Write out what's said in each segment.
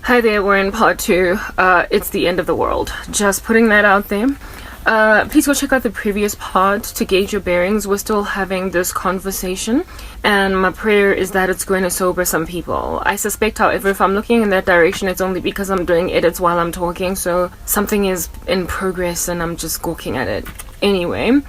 Hi there, we're in part 2. It's the end of the world. Just putting that out there. Please go check out the previous part to gauge your bearings. We're still having this conversation, and my prayer is that it's going to sober some people. I suspect, however, if I'm looking in that direction, it's only because I'm doing edits while I'm talking, so something is in progress and I'm just gawking at it. Anyway,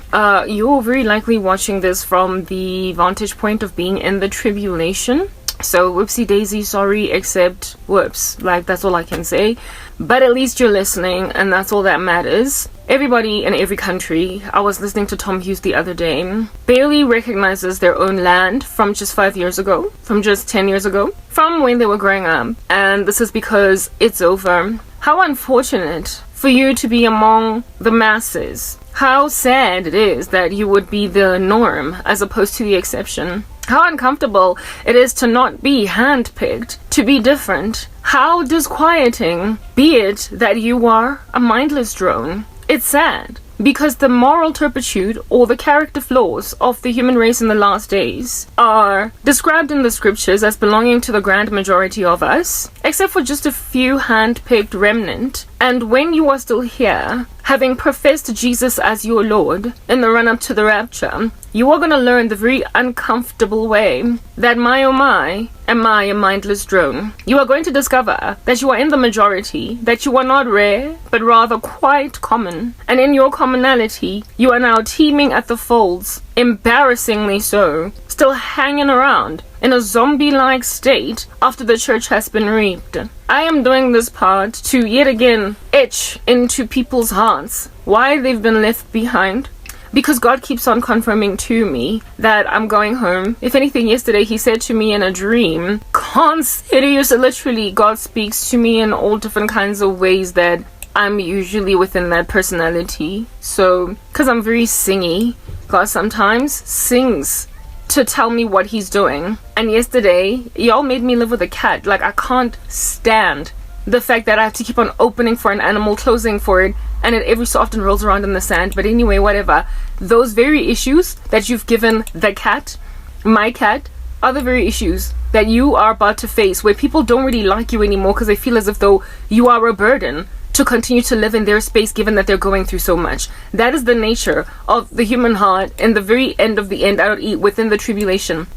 you're very likely watching this from the vantage point of being in the tribulation. So whoopsie daisy, sorry, except whoops, like that's all I can say. But at least you're listening, and that's all that matters. Everybody in every country, I was listening to Tom Hughes the other day, barely recognizes their own land from just 5 years ago, from just 10 years ago, from when they were growing up. And this is because it's over. How unfortunate for you to be among the masses. How sad it is that you would be the norm as opposed to the exception. How uncomfortable it is to not be handpicked, to be different. How disquieting be it that you are a mindless drone. It's sad, because the moral turpitude or the character flaws of the human race in the last days are described in the scriptures as belonging to the grand majority of us, except for just a few hand-picked remnant. And when you are still here, having professed Jesus as your Lord in the run-up to the rapture, you are going to learn the very uncomfortable way that my oh my, am I a mindless drone. You are going to discover that you are in the majority, that you are not rare, but rather quite common. And in your commonality, you are now teeming at the folds, embarrassingly so, still hanging around in a zombie-like state after the church has been reaped. I am doing this part to yet again etch into people's hearts why they've been left behind. Because God keeps on confirming to me that I'm going home. If anything, yesterday he said to me in a dream, literally, God speaks to me in all different kinds of ways that I'm usually within that personality. So, because I'm very singy, God sometimes sings to tell me what he's doing. And yesterday, y'all made me live with a cat. Like, I can't stand the fact that I have to keep on opening for an animal, closing for it, and it every so often rolls around in the sand. But anyway, whatever. Those very issues that you've given the cat, my cat, are the very issues that you are about to face, where people don't really like you anymore because they feel as if though you are a burden to continue to live in their space, given that they're going through so much. That is the nature of the human heart in the very end of the end, i.e. within the tribulation.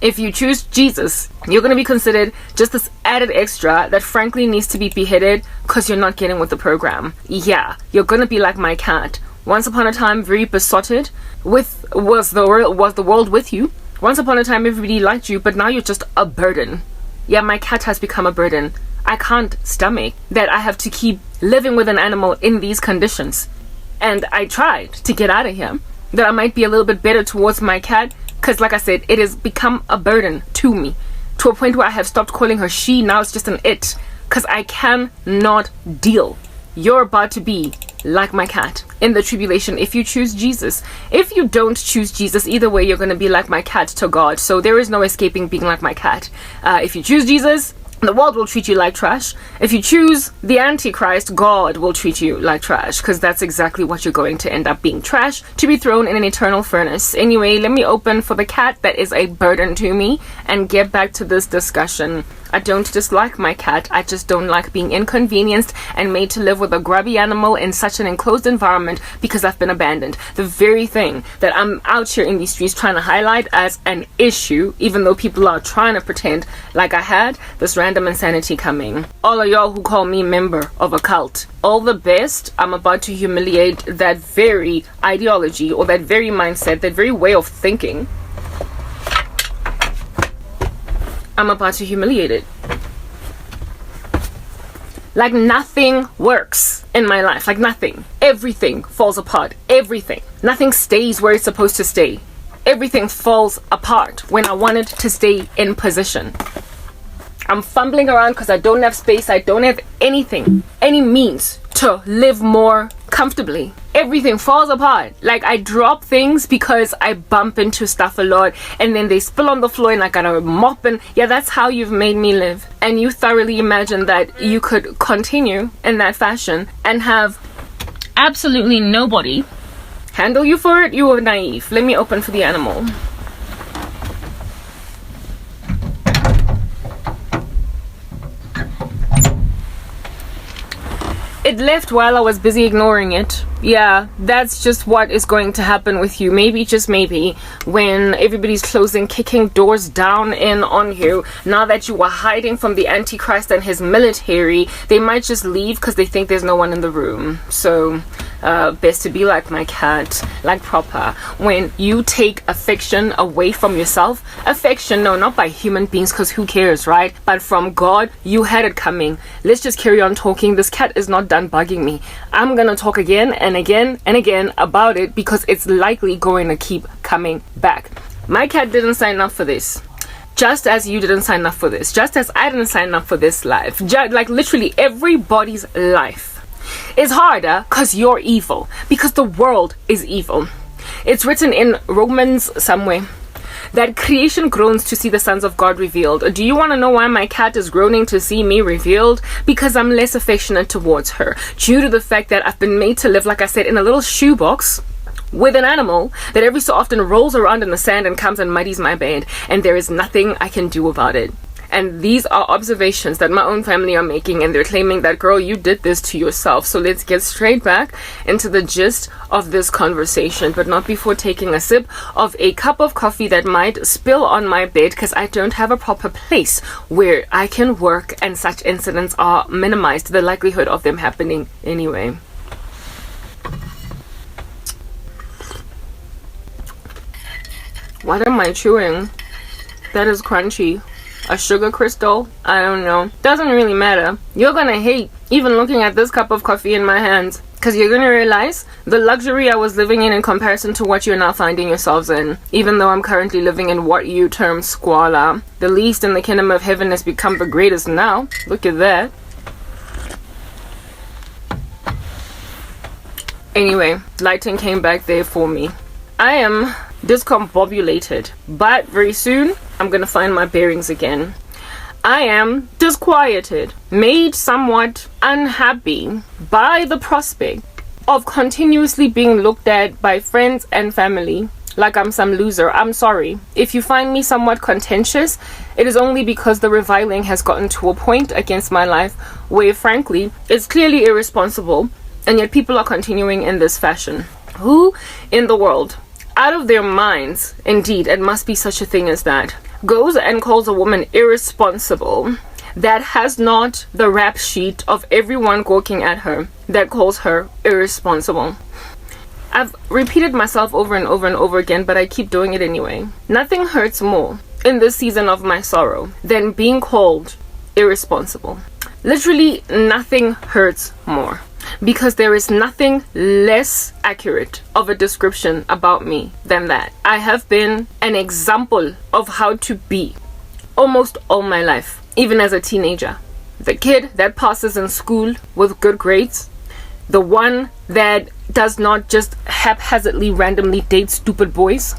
If you choose Jesus, you're going to be considered just this added extra that frankly needs to be beheaded because you're not getting with the program. Yeah, you're going to be like my cat. Once upon a time, very besotted, was the world with you. Once upon a time, everybody liked you, but now you're just a burden. Yeah, my cat has become a burden. I can't stomach that I have to keep living with an animal in these conditions. And I tried to get out of here, that I might be a little bit better towards my cat, because like I said, it has become a burden to me, to a point where I have stopped calling her she. Now it's just an it, because I cannot deal. You're about to be like my cat in the tribulation if you choose Jesus. If you don't choose Jesus, either way, you're going to be like my cat to God. So there is no escaping being like my cat. If you choose Jesus, the world will treat you like trash. If you choose the Antichrist, God will treat you like trash, because that's exactly what you're going to end up being, trash to be thrown in an eternal furnace. Anyway, let me open for the cat that is a burden to me and get back to this discussion. I don't dislike my cat, I just don't like being inconvenienced and made to live with a grubby animal in such an enclosed environment because I've been abandoned. The very thing that I'm out here in these streets trying to highlight as an issue, even though people are trying to pretend like I had this random insanity coming. All of y'all who call me member of a cult, all the best. I'm about to humiliate that very ideology or that very mindset, that very way of thinking. I'm about to humiliate it. Like nothing works in my life. Like nothing. Everything falls apart. Everything. Nothing stays where it's supposed to stay. Everything falls apart when I want it to stay in position. I'm fumbling around because I don't have space. I don't have anything, any means to live more comfortably. Everything falls apart. Like I drop things because I bump into stuff a lot and then they spill on the floor and I gotta mop, and yeah, that's how you've made me live. And you thoroughly imagine that you could continue in that fashion and have absolutely nobody handle you for it? You were naive. Let me open for the animal. It left while I was busy ignoring it. Yeah, that's just what is going to happen with you. Maybe, just maybe, when everybody's closing, kicking doors down in on you, now that you are hiding from the Antichrist and his military, they might just leave because they think there's no one in the room. So, best to be like my cat, like proper. When you take affection away from yourself, affection, no, not by human beings, because who cares, right? But from God, you had it coming. Let's just carry on talking. This cat is not done bugging me. I'm gonna talk again and again and again about it because it's likely going to keep coming back. My cat didn't sign up for this. Just as you didn't sign up for this. Just as I didn't sign up for this life. Like literally everybody's life is harder because you're evil. Because the world is evil. It's written in Romans somewhere that creation groans to see the sons of God revealed. Do you want to know why my cat is groaning to see me revealed? Because I'm less affectionate towards her, due to the fact that I've been made to live, like I said, in a little shoebox with an animal that every so often rolls around in the sand and comes and muddies my bed, and there is nothing I can do about it. And these are observations that my own family are making, and they're claiming that, girl, you did this to yourself. So let's get straight back into the gist of this conversation, but not before taking a sip of a cup of coffee that might spill on my bed because I don't have a proper place where I can work, and such incidents are minimized, the likelihood of them happening anyway. What am I chewing? That is crunchy. A sugar crystal? I don't know. Doesn't really matter. You're gonna hate even looking at this cup of coffee in my hands, because you're gonna realize the luxury I was living in comparison to what you're now finding yourselves in. Even though I'm currently living in what you term squalor. The least in the kingdom of heaven has become the greatest now. Look at that. Anyway, lighting came back there for me. I am discombobulated, but very soon I'm gonna find my bearings again. I am disquieted, made somewhat unhappy by the prospect of continuously being looked at by friends and family like I'm some loser. I'm sorry. If you find me somewhat contentious, it is only because the reviling has gotten to a point against my life where, frankly, it's clearly irresponsible, and yet people are continuing in this fashion. Who in the world, out of their minds, indeed, it must be such a thing as that, goes and calls a woman irresponsible that has not the rap sheet of everyone gawking at her that calls her irresponsible? I've repeated myself over and over and over again, but I keep doing it anyway. Nothing hurts more in this season of my sorrow than being called irresponsible. Literally nothing hurts more, because there is nothing less accurate of a description about me than that. I have been an example of how to be almost all my life, even as a teenager. The kid that passes in school with good grades, the one that does not just haphazardly randomly date stupid boys,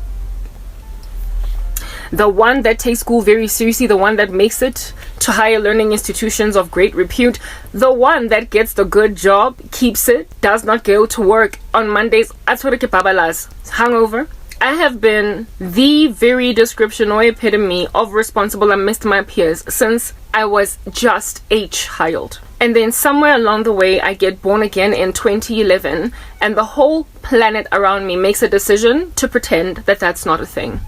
the one that takes school very seriously, the one that makes it to higher learning institutions of great repute, the one that gets the good job, keeps it, does not go to work on Mondays, hungover. I have been the very description or epitome of responsible amidst my peers since I was just a child. And then somewhere along the way, I get born again in 2011, and the whole planet around me makes a decision to pretend that that's not a thing.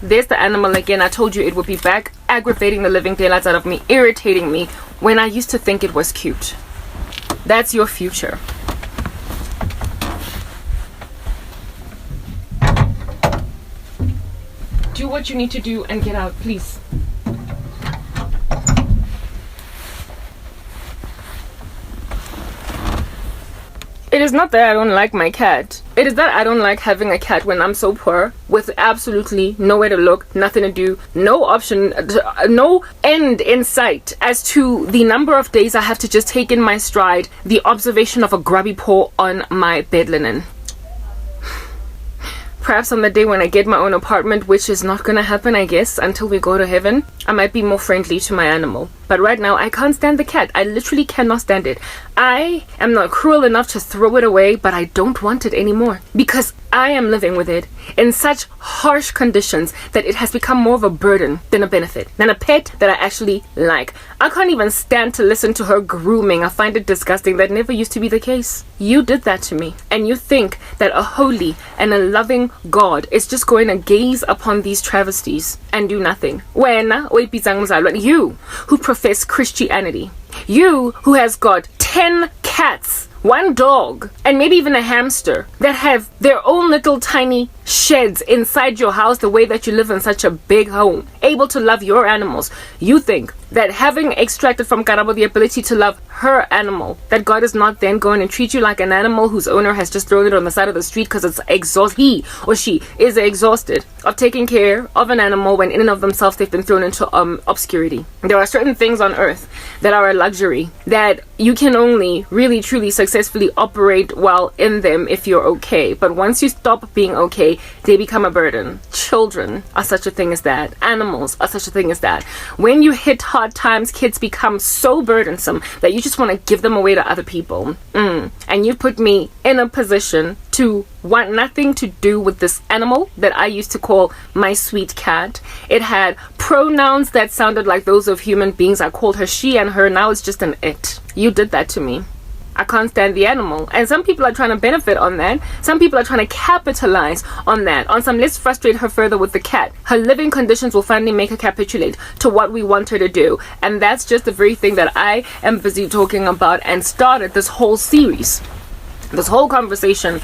There's the animal again. I told you it would be back, aggravating the living daylights out of me, irritating me when I used to think it was cute. That's your future. Do what you need to do and get out, please. It is not that I don't like my cat. It is that I don't like having a cat when I'm so poor, with absolutely nowhere to look, nothing to do, no option, no end in sight as to the number of days I have to just take in my stride the observation of a grubby paw on my bed linen. Perhaps on the day when I get my own apartment, which is not gonna happen, I guess, until we go to heaven, I might be more friendly to my animal. But right now, I can't stand the cat. I literally cannot stand it. I am not cruel enough to throw it away, but I don't want it anymore. Because I am living with it in such harsh conditions that it has become more of a burden than a benefit, than a pet that I actually like. I can't even stand to listen to her grooming. I find it disgusting. That never used to be the case. You did that to me. And you think that a holy and a loving God is just going to gaze upon these travesties and do nothing. You who profess Christianity, you who has got 10 cats, 1 dog, and maybe even a hamster that have their own little tiny sheds inside your house, the way that you live in such a big home, able to love your animals. You think that having extracted from Karabo the ability to love her animal, that God is not then going to treat you like an animal whose owner has just thrown it on the side of the street because it's exhausted. He or she is exhausted of taking care of an animal when in and of themselves they've been thrown into obscurity. There are certain things on earth that are a luxury that you can only really truly successfully operate well in them if you're okay. But once you stop being okay, they become a burden. Children are such a thing as that. Animals are such a thing as that. When you hit hard times, kids become so burdensome that you just want to give them away to other people. And you put me in a position to want nothing to do with this animal that I used to call my sweet cat. It had pronouns that sounded like those of human beings. I called her she and her. Now it's just an it. You did that to me. I can't stand the animal. And some people are trying to benefit on that. Some people are trying to capitalize on that. On some, let's frustrate her further with the cat. Her living conditions will finally make her capitulate to what we want her to do. And that's just the very thing that I am busy talking about and started this whole series, this whole conversation,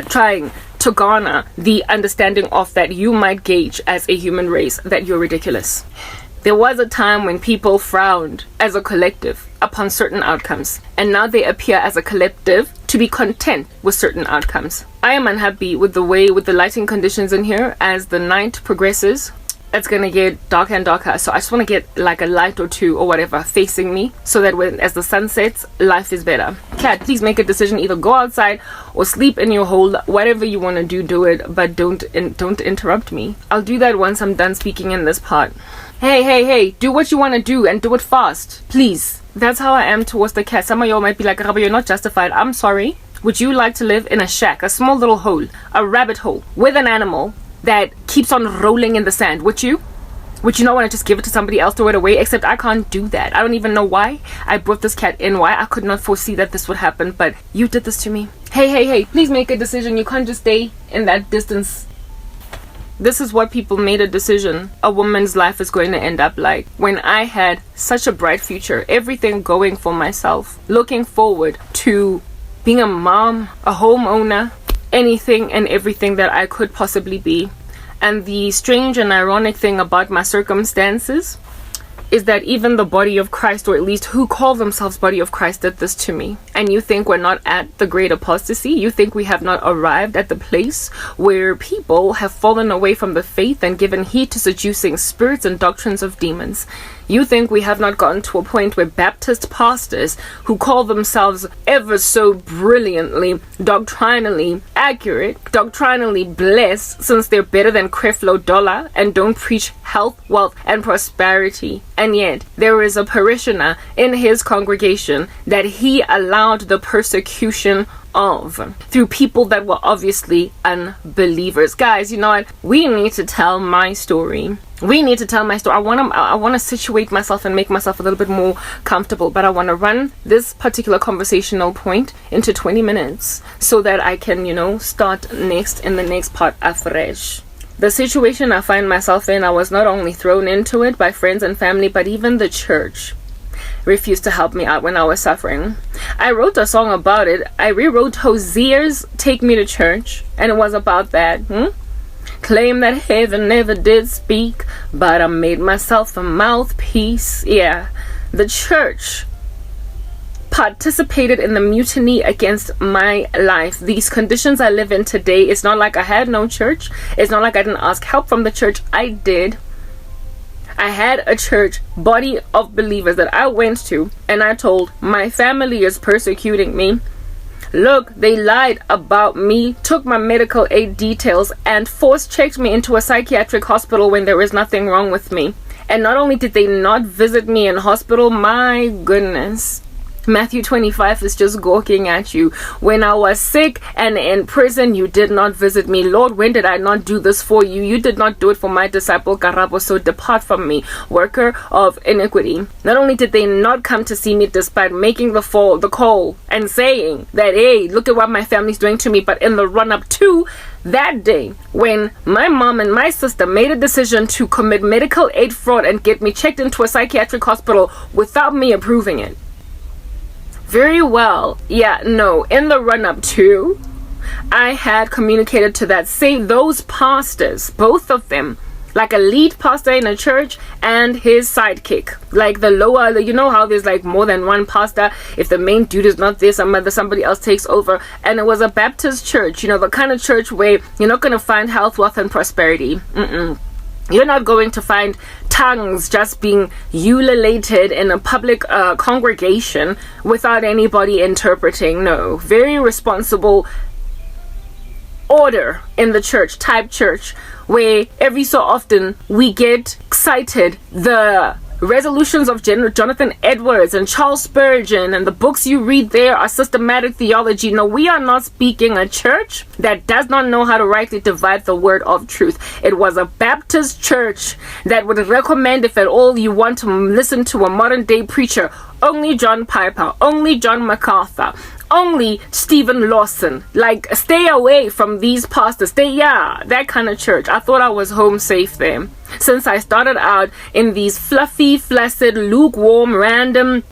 trying to garner the understanding of that you might gauge as a human race that you're ridiculous. There was a time when people frowned as a collective upon certain outcomes, and now they appear as a collective to be content with certain outcomes. I am unhappy with the lighting conditions in here. As the night progresses, it's gonna get darker and darker, so I just want to get like a light or two or whatever facing me, so that as the sun sets, life is better. Cat, please make a decision. Either go outside or sleep in your hole. Whatever you want to do it, but don't interrupt me. I'll do that once I'm done speaking in this part. Hey, do what you want to do and do it fast, please. That's how I am towards the cat. Some of y'all might be like, Rabo, you're not justified. I'm sorry. Would you like to live in a shack, a small little hole, a rabbit hole, with an animal that keeps on rolling in the sand? Would you not want to just give it to somebody else, throw it away? Except I can't do that. I don't even know why I brought this cat in, why I could not foresee that this would happen, but you did this to me. Hey, please make a decision. You can't just stay in that distance. This is what people made a decision a woman's life is going to end up like. When I had such a bright future, everything going for myself, looking forward to being a mom, a homeowner, anything and everything that I could possibly be. And the strange and ironic thing about my circumstances is that even the body of Christ, or at least who call themselves body of Christ, did this to me. And you think we're not at the great apostasy? You think we have not arrived at the place where people have fallen away from the faith and given heed to seducing spirits and doctrines of demons? You think we have not gotten to a point where Baptist pastors who call themselves ever so brilliantly doctrinally accurate, doctrinally blessed, since they're better than Creflo Dollar and don't preach health, wealth, and prosperity, and yet there is a parishioner in his congregation that he allowed the persecution of through people that were obviously unbelievers. Guys, you know what? We need to tell my story. I want to situate myself and make myself a little bit more comfortable, but I want to run this particular conversational point into 20 minutes so that I can, start next in the next part afresh. The situation I find myself in, I was not only thrown into it by friends and family, but even the church refused to help me out when I was suffering. I wrote a song about it. I rewrote Hosea's Take Me to Church, and it was about that. Claim that heaven never did speak, but I made myself a mouthpiece. Yeah, the church participated in the mutiny against my life. These conditions I live in today, it's not like I had no church. It's not like I didn't ask help from the church. I did. I had a church body of believers that I went to, and I told, my family is persecuting me. Look, they lied about me, took my medical aid details, and force-checked me into a psychiatric hospital when there was nothing wrong with me. And not only did they not visit me in hospital, my goodness, Matthew 25 is just gawking at you. When I was sick and in prison, you did not visit me. Lord, when did I not do this for you? You did not do it for my disciple Karabo, so depart from me, worker of iniquity. Not only did they not come to see me despite making the call and saying that, hey, look at what my family's doing to me, but in the run-up to that day, when my mom and my sister made a decision to commit medical aid fraud and get me checked into a psychiatric hospital without me approving it. Very well. Yeah, no. In the run-up to, I had communicated to those pastors, both of them, like a lead pastor in a church and his sidekick, like the lower, you know how there's like more than one pastor. If the main dude is not there, somebody else takes over. And it was a Baptist church, you know, the kind of church where you're not going to find health, wealth, and prosperity. You're not going to find tongues just being ululated in a public congregation without anybody interpreting. No, very responsible order in the church, type church, where every so often we get cited the resolutions of Jonathan Edwards and Charles Spurgeon, and the books you read there are systematic theology. No, we are not speaking a church that does not know how to rightly divide the word of truth. It was a Baptist church that would recommend, if at all you want to listen to a modern day preacher, only John Piper, only John MacArthur, only Stephen Lawson. Like, stay away from these pastors. That kind of church. I thought I was home safe there. Since I started out in these fluffy, flaccid, lukewarm, random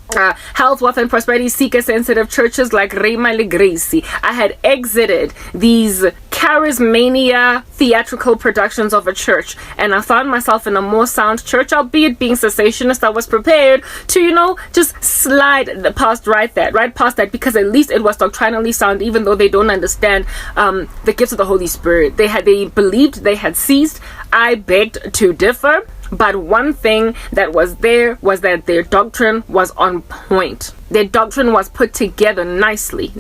health, wealth, and prosperity seeker sensitive churches like Rhema Legracie, I had exited these charismania theatrical productions of a church, and I found myself in a more sound church, albeit being cessationist. I was prepared to, just slide past that, because at least it was doctrinally sound, even though they don't understand the gifts of the Holy Spirit. They believed they had ceased. I begged to differ, but one thing that was there was that their doctrine was on point. Their doctrine was put together nicely.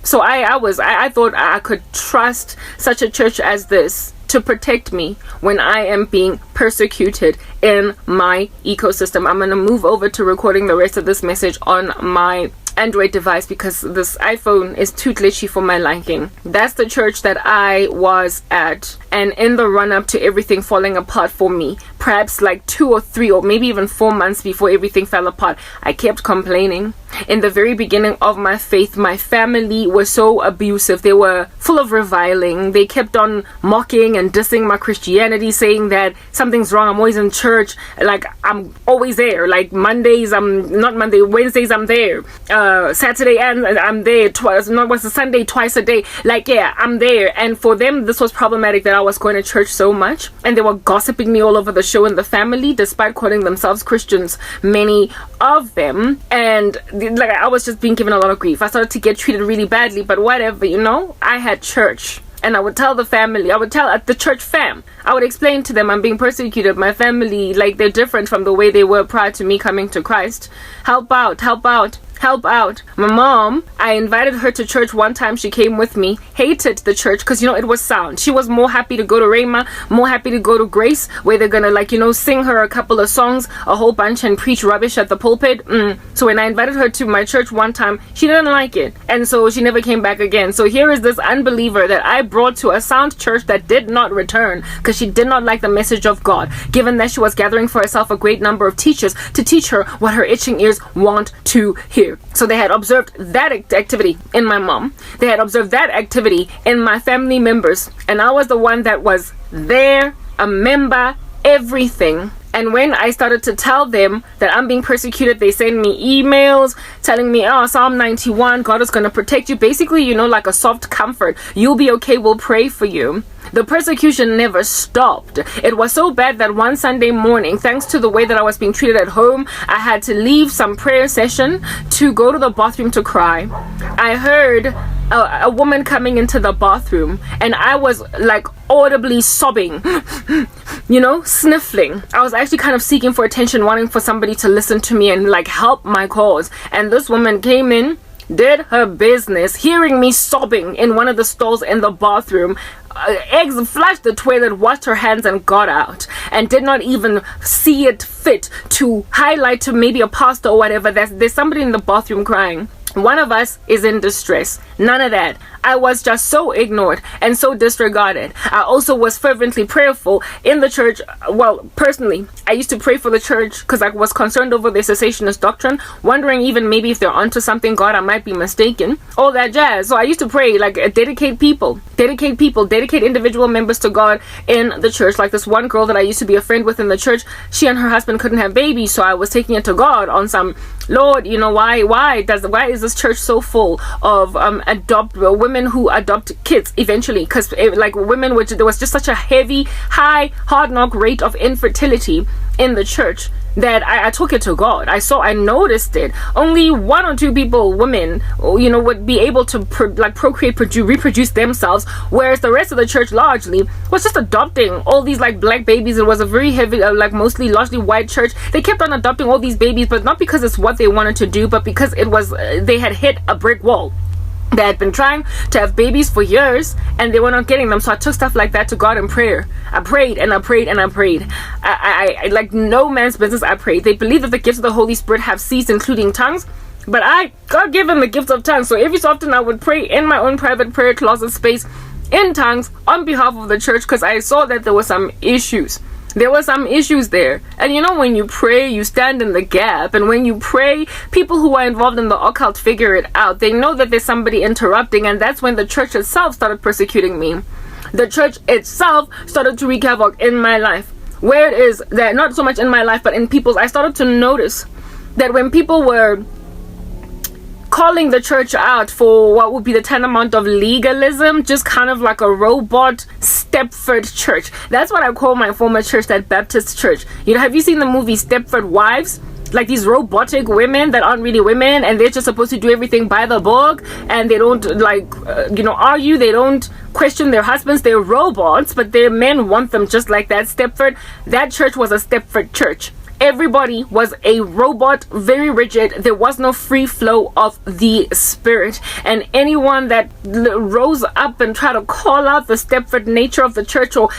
So I thought I could trust such a church as this to protect me when I am being persecuted in my ecosystem. I'm going to move over to recording the rest of this message on my Android device because this iPhone is too glitchy for my liking. That's the church that I was at, and in the run-up to everything falling apart for me, perhaps like 2 or 3 or maybe even 4 months before everything fell apart, I kept complaining. In the very beginning of my faith, my family was so abusive. They were full of reviling. They kept on mocking and dissing my Christianity, saying that something's wrong. I'm always in church. Like, I'm always there. Like, Wednesdays I'm there. Saturday and I'm there Sunday twice a day. Like, yeah, I'm there. And for them, this was problematic that I was going to church so much, and they were gossiping me all over the show in the family, despite calling themselves Christians, many of them. And like, I was just being given a lot of grief. I started to get treated really badly, but whatever, I had church. And I would tell the family, I would tell the church fam, I would explain to them I'm being persecuted. My family, like, they're different from the way they were prior to me coming to Christ. Help out. My mom, I invited her to church one time. She came with me, hated the church because, it was sound. She was more happy to go to Rhema, more happy to go to Grace, where they're gonna, sing her a couple of songs, a whole bunch, and preach rubbish at the pulpit. So when I invited her to my church one time, she didn't like it, and so she never came back again. So here is this unbeliever that I brought to a sound church that did not return because she did not like the message of God, given that she was gathering for herself a great number of teachers to teach her what her itching ears want to hear. So they had observed that activity in my mom. They had observed that activity in my family members. And I was the one that was there, a member, everything. And when I started to tell them that I'm being persecuted, they send me emails telling me, Psalm 91, God is going to protect you. Basically, like a soft comfort. You'll be okay. We'll pray for you. The persecution never stopped. It was so bad that one Sunday morning, thanks to the way that I was being treated at home, I had to leave some prayer session to go to the bathroom to cry. I heard a woman coming into the bathroom, and I was like audibly sobbing, sniffling. I was actually kind of seeking for attention, wanting for somebody to listen to me and like help my cause. And this woman came in did her business, hearing me sobbing in one of the stalls in the bathroom. Eggs flushed the toilet, washed her hands, and got out, and did not even see it fit to highlight to maybe a pastor or whatever that there's somebody in the bathroom crying. One of us is in distress. None of that. I was just so ignored and so disregarded. I also was fervently prayerful in the church. Well, personally, I used to pray for the church because I was concerned over their cessationist doctrine, wondering even maybe if they're onto something, God, I might be mistaken. All that jazz. So I used to pray, like, dedicate individual members to God in the church. Like this one girl that I used to be a friend with in the church, she and her husband couldn't have babies, so I was taking it to God on some, Lord, you know, why is this church so full of women who adopt kids eventually? Because like women, which there was just such a high hard knock rate of infertility in the church that I took it to God. I noticed it. Only 1 or 2 women, you know, would be able to reproduce themselves, whereas the rest of the church largely was just adopting all these like black babies. It was a very heavy, largely white church. They kept on adopting all these babies, but not because it's what they wanted to do, but because it was they had hit a brick wall. They had been trying to have babies for years and they were not getting them. So I took stuff like that to God in prayer. I prayed and I prayed and I prayed. I like no man's business, I prayed. They believe that the gifts of the Holy Spirit have ceased, including tongues. But God gave them the gift of tongues. So every so often I would pray in my own private prayer closet space in tongues on behalf of the church, because I saw that there were some issues. There were some issues there. And you know, when you pray, you stand in the gap. And when you pray, people who are involved in the occult figure it out. They know that there's somebody interrupting. And that's when the church itself started persecuting me. The church itself started to wreak havoc in my life. Where it is that, not so much in my life, but in people's, I started to notice that when people were calling the church out for what would be the tantamount of legalism, just kind of like a robot Stepford church. That's what I call my former church, that Baptist church. You know, have you seen the movie Stepford Wives? Like these robotic women that aren't really women, and they're just supposed to do everything by the book, and they don't argue, they don't question their husbands. They're robots, but their men want them just like that. Stepford, that church was a Stepford church. Everybody was a robot, very rigid. There was no free flow of the spirit. And anyone that rose up and tried to call out the Stepford nature of the church, or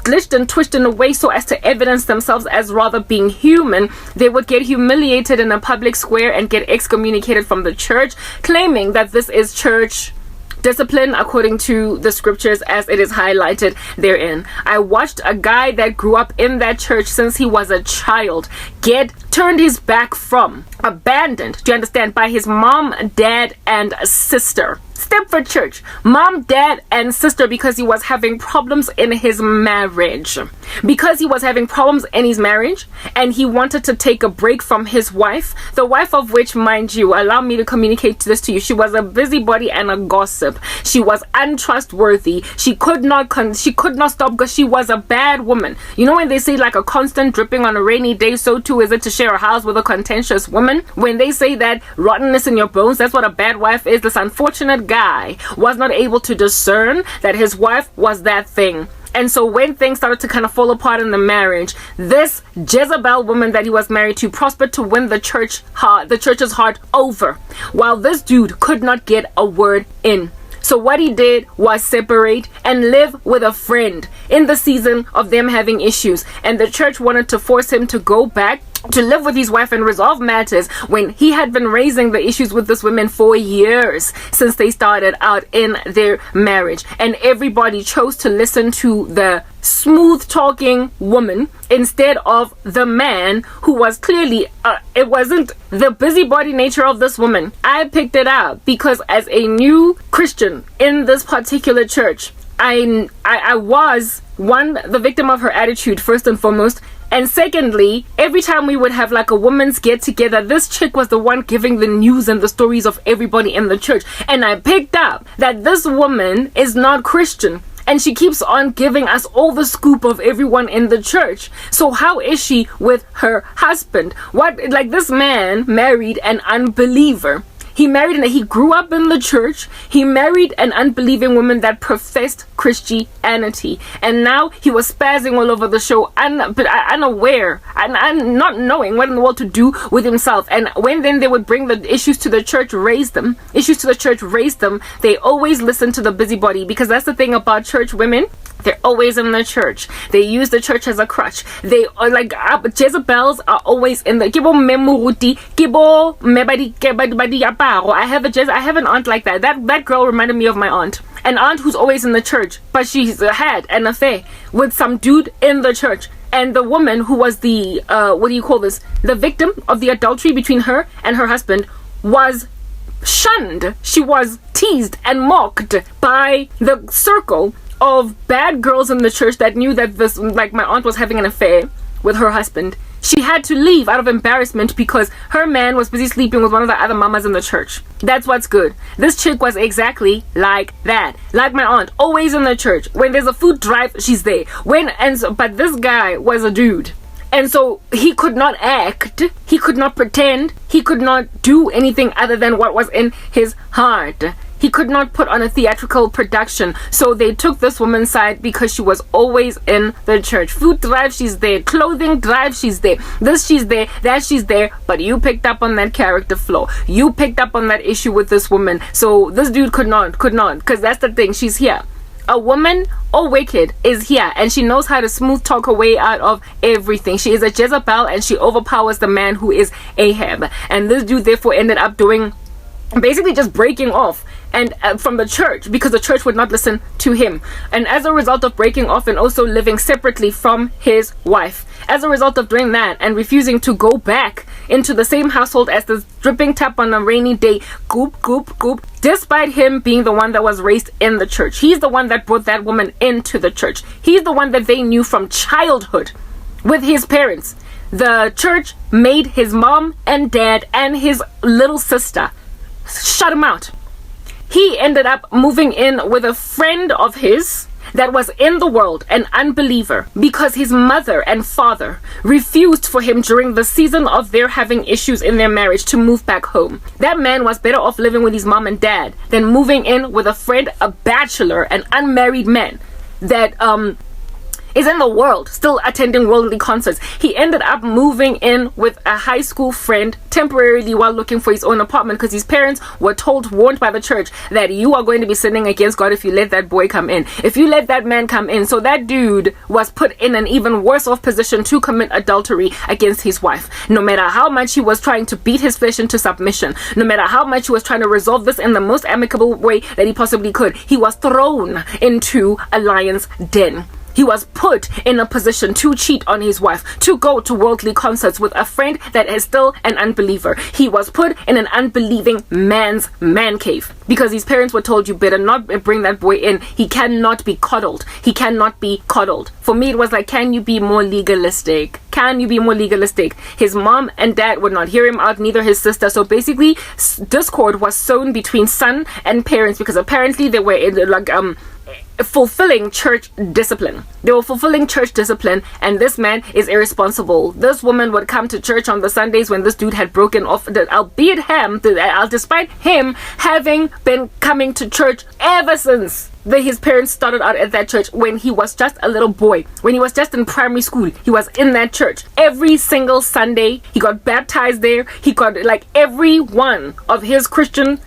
glitched and twisted in a way so as to evidence themselves as rather being human, they would get humiliated in a public square and get excommunicated from the church, claiming that this is church discipline according to the scriptures as it is highlighted therein. I watched a guy that grew up in that church since he was a child get turned his back from, abandoned, do you understand, by his mom, dad, and sister. Stepford church, mom, dad, and sister, because he was having problems in his marriage. Because he was having problems in his marriage and he wanted to take a break from his wife, the wife of which, mind you, allow me to communicate this to you, she was a busybody and a gossip. She was untrustworthy. She could not stop because she was a bad woman. You know when they say like a constant dripping on a rainy day, so too is it to share a house with a contentious woman. When they say that rottenness in your bones, that's what a bad wife is. This unfortunate guy was not able to discern that his wife was that thing. And so when things started to kind of fall apart in the marriage, this Jezebel woman that he was married to prospered to win the church's heart over, while this dude could not get a word in. So what he did was separate and live with a friend in the season of them having issues. And the church wanted to force him to go back to live with his wife and resolve matters when he had been raising the issues with this woman for years since they started out in their marriage. And everybody chose to listen to the smooth talking woman instead of the man, who was clearly it wasn't the busybody nature of this woman. I picked it up because as a new Christian in this particular church, I was the victim of her attitude first and foremost. And secondly, every time we would have like a woman's get together, this chick was the one giving the news and the stories of everybody in the church. And I picked up that this woman is not Christian. And she keeps on giving us all the scoop of everyone in the church. So how is she with her husband? This man married an unbeliever. He married and he grew up in the church. He married an unbelieving woman that professed Christianity. And now he was spazzing all over the show, but unaware and not knowing what in the world to do with himself. And when then they would bring the issues to the church, raise them, they always listen to the busybody, because that's the thing about church women. They're always in the church. They use the church as a crutch. They are like Jezebels are always in the I have an aunt like that. That girl reminded me of my aunt. An aunt who's always in the church, but she's had an affair with some dude in the church. And the woman who was the the victim of the adultery between her and her husband was shunned. She was teased and mocked by the circle of bad girls in the church that knew that this, like, my aunt was having an affair with her husband. She had to leave out of embarrassment because her man was busy sleeping with one of the other mamas in the church. That's what's good. This chick was exactly like that. Like my aunt, always in the church. When there's a food drive, she's there. But this guy was a dude. And so he could not act, he could not pretend, he could not do anything other than what was in his heart. He could not put on a theatrical production. So they took this woman's side because she was always in the church. Food drive, she's there. Clothing drive, she's there. This, she's there. That, she's there. But you picked up on that character flaw. You picked up on that issue with this woman. So this dude could not. Because that's the thing. She's here. A woman, or wicked, is here, and she knows how to smooth talk her way out of everything. She is a Jezebel, and she overpowers the man who is Ahab. And this dude therefore ended up doing, basically just breaking off and from the church, because the church would not listen to him. And as a result of breaking off and also living separately from his wife, as a result of doing that and refusing to go back into the same household as the dripping tap on a rainy day, goop, despite him being the one that was raised in the church. He's the one that brought that woman into the church. He's the one that they knew from childhood with his parents. The church made his mom and dad and his little sister shut him out. He ended up moving in with a friend of his that was in the world, an unbeliever, because his mother and father refused for him during the season of their having issues in their marriage to move back home. That man was better off living with his mom and dad than moving in with a friend, a bachelor, an unmarried man that is in the world, still attending worldly concerts. He ended up moving in with a high school friend temporarily while looking for his own apartment, because his parents were warned by the church that you are going to be sinning against God if you let that boy come in, if you let that man come in. So that dude was put in an even worse off position to commit adultery against his wife. No matter how much he was trying to beat his flesh into submission, no matter how much he was trying to resolve this in the most amicable way that he possibly could, he was thrown into a lion's den. He was put in a position to cheat on his wife, to go to worldly concerts with a friend that is still an unbeliever. He was put in an unbelieving man's man cave because his parents were told, you better not bring that boy in. He cannot be coddled. He cannot be coddled. For me, it was like, can you be more legalistic? Can you be more legalistic? His mom and dad would not hear him out, neither his sister. So basically, discord was sown between son and parents, because apparently they were fulfilling church discipline. They were fulfilling church discipline, and this man is irresponsible. This woman would come to church on the Sundays when this dude had broken off, despite him having been coming to church ever since his parents started out at that church when he was just a little boy. When he was just in primary school, he was in that church. Every single Sunday, he got baptized there. He got, every one of his Christian,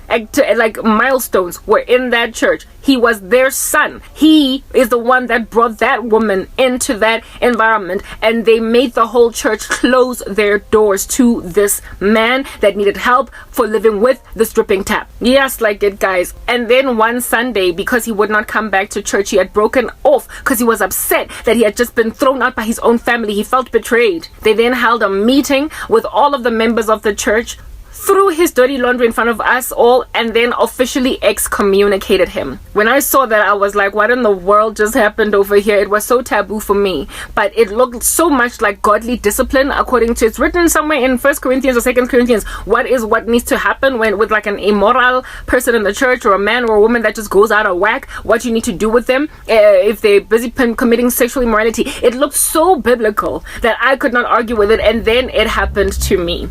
milestones were in that church. He was their son. He is the one that brought that woman into that environment, and they made the whole church close their doors to this man that needed help for living with the stripping tap. Yes, like it, guys. And then one Sunday, because he would not come back to church, he had broken off because he was upset that he had just been thrown out by his own family. He felt betrayed. They then held a meeting with all of the members of the church, threw his dirty laundry in front of us all, and then officially excommunicated him. When I saw that, I was like, what in the world just happened over here? It was so taboo for me, but it looked so much like godly discipline, according to, it's written somewhere in 1 Corinthians or 2 Corinthians, what needs to happen when with an immoral person in the church, or a man or a woman that just goes out of whack, what you need to do with them if they're busy committing sexual immorality. It looked so biblical that I could not argue with it, and then it happened to me.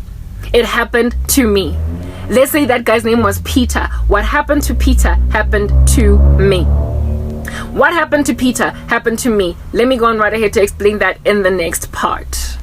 It happened to me. Let's say that guy's name was Peter. What happened to Peter happened to me. What happened to Peter happened to me. Let me go on right ahead to explain that in the next part.